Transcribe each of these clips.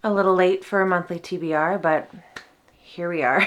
A little late for a monthly TBR, but here we are.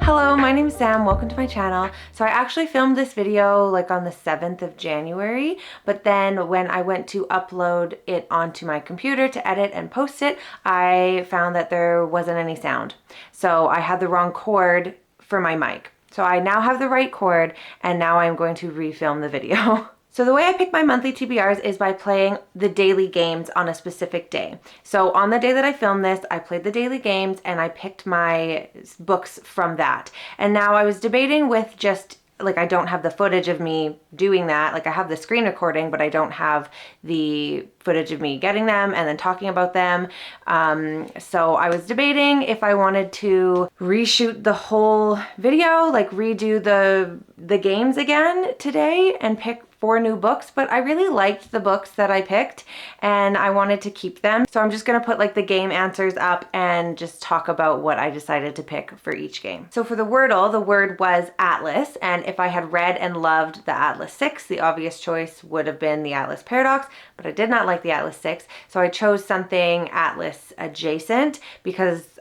Hello, my name is Sam. Welcome to my channel. So I actually filmed this video like on the 7th of January, but then when I went to upload it onto my computer to edit and post it, I found that there wasn't any sound. So I had the wrong cord for my mic. So I now have the right cord, and now I'm going to refilm the video. So the way I pick my monthly TBRs is by playing the daily games on a specific day. So on the day that I filmed this, I played the daily games and I picked my books from that. And now I was debating with just, like, I don't have the footage of me doing that. Like, I have the screen recording, but I don't have the footage of me getting them and then talking about them. So I was debating if I wanted to reshoot the whole video, like redo the games again today and pick 4 new books, but I really liked the books that I picked and I wanted to keep them. So I'm just gonna put like the game answers up and just talk about what I decided to pick for each game. So for the Wordle, the word was Atlas, and if I had read and loved the Atlas 6, the obvious choice would have been the Atlas Paradox, but I did not like the Atlas 6, so I chose something Atlas adjacent because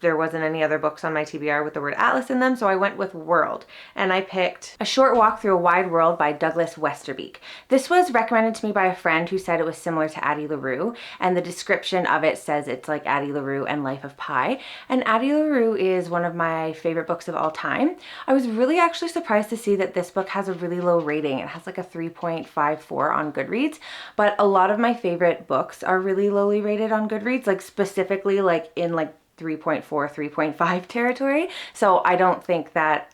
there wasn't any other books on my TBR with the word Atlas in them, so I went with World. And I picked A Short Walk Through a Wide World by Douglas Westerbeek. This was recommended to me by a friend who said it was similar to Addie LaRue, and the description of it says it's like Addie LaRue and Life of Pi. And Addie LaRue is one of my favorite books of all time. I was really actually surprised to see that this book has a really low rating. It has like a 3.54 on Goodreads, but a lot of my favorite books are really lowly rated on Goodreads, like specifically like in like 3.4, 3.5 territory. So I think that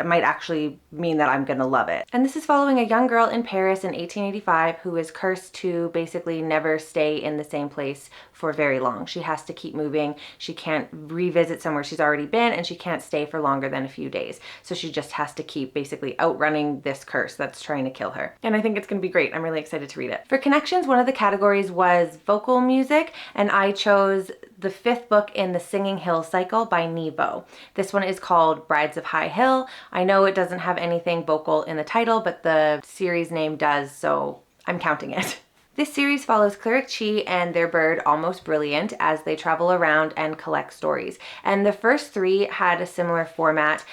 might actually mean that I'm gonna love it. And this is following a young girl in Paris in 1885 who is cursed to basically never stay in the same place for very long. She has to keep moving. She can't revisit somewhere she's already been, and she can't stay for longer than a few days. So she just has to keep basically outrunning this curse that's trying to kill her. And I think it's gonna be great. I'm really excited to read it. For connections, one of the categories was vocal music, and I chose the 5th book in the Singing Hill cycle by Nebo. This one is called Brides of High Hill. I know it doesn't have anything vocal in the title, but the series name does, so I'm counting it. This series follows Cleric Chi and their bird Almost Brilliant as they travel around and collect stories. And the first 3 had a similar format.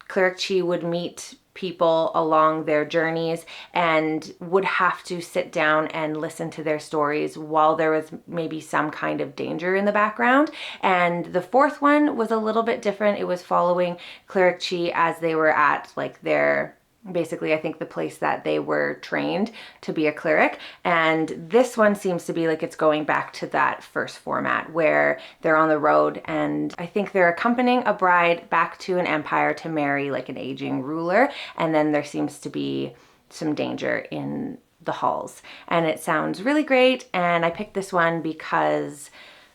Cleric Chi would meet people along their journeys and would have to sit down and listen to their stories while there was maybe some kind of danger in the background. And the 4th one was a little bit different. It was following Cleric Chi as they were at like basically, I think the place that they were trained to be a cleric. And this one seems to be like it's going back to that first format where they're on the road, and I think they're accompanying a bride back to an empire to marry like an aging ruler. And then there seems to be some danger in the halls. And it sounds really great. And I picked this one because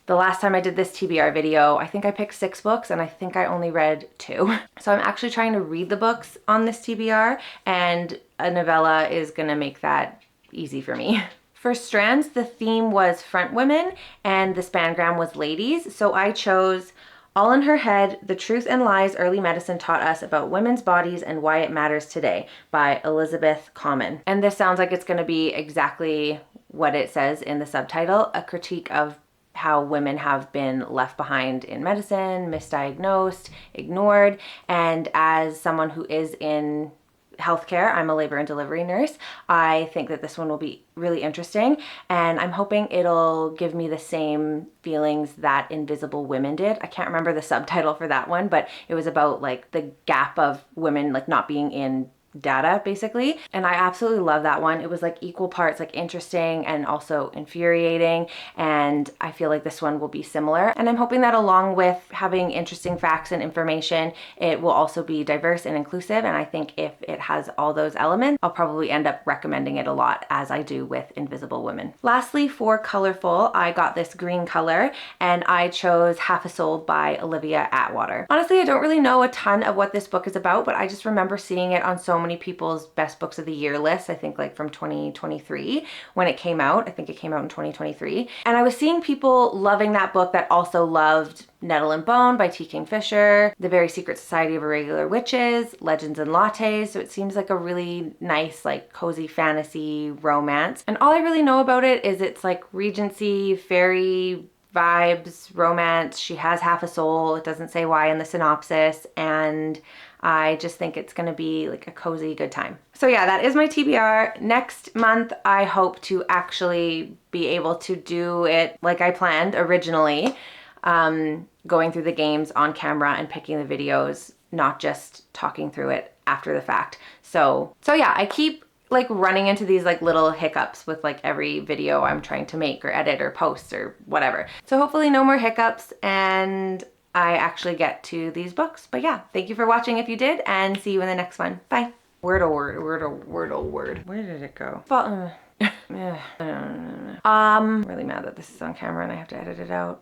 the last time I did this TBR video, I think I picked 6 books and I think I only read 2. So I'm actually trying to read the books on this TBR, and a novella is gonna make that easy for me. For strands, the theme was front women and the spangram was ladies. So I chose All in Her Head, The Truth and Lies Early Medicine Taught Us About Women's Bodies and Why It Matters Today by Elizabeth Common. And this sounds like it's gonna be exactly what it says in the subtitle, a critique of how women have been left behind in medicine, misdiagnosed, ignored. And as someone who is in healthcare, I'm a labor and delivery nurse, I think that this one will be really interesting, and I'm hoping it'll give me the same feelings that Invisible Women did. I can't remember the subtitle for that one, but it was about like the gap of women like not being in data basically, and I absolutely love that one. It was like equal parts like interesting and also infuriating, and I feel like this one will be similar. And I'm hoping that along with having interesting facts and information, it will also be diverse and inclusive, and I think if it has all those elements, I'll probably end up recommending it a lot, as I do with Invisible Women. Lastly, for colorful, I got this green color and I chose Half a Soul by Olivia Atwater. Honestly, I don't really know a ton of what this book is about, but I just remember seeing it on so many people's best books of the year lists, I think like from 2023 when it came out. I think it came out in 2023. And I was seeing people loving that book that also loved Nettle and Bone by T. Kingfisher, The Very Secret Society of Irregular Witches, Legends and Lattes. So it seems like a really nice, like cozy fantasy romance. And all I really know about it is it's like Regency, fairy vibes, romance. She has half a soul. It doesn't say why in the synopsis. And I just think it's going to be like a cozy good time. So yeah, that is my TBR. Next month, I hope to actually be able to do it like I planned originally, going through the games on camera and picking the videos, not just talking through it after the fact. So yeah, I keep like running into these like little hiccups with like every video I'm trying to make or edit or post or whatever. So hopefully no more hiccups and I actually get to these books. But yeah, thank you for watching if you did, and see you in the next one. Bye. Wordle word. Where did it go? I'm really mad that this is on camera and I have to edit it out.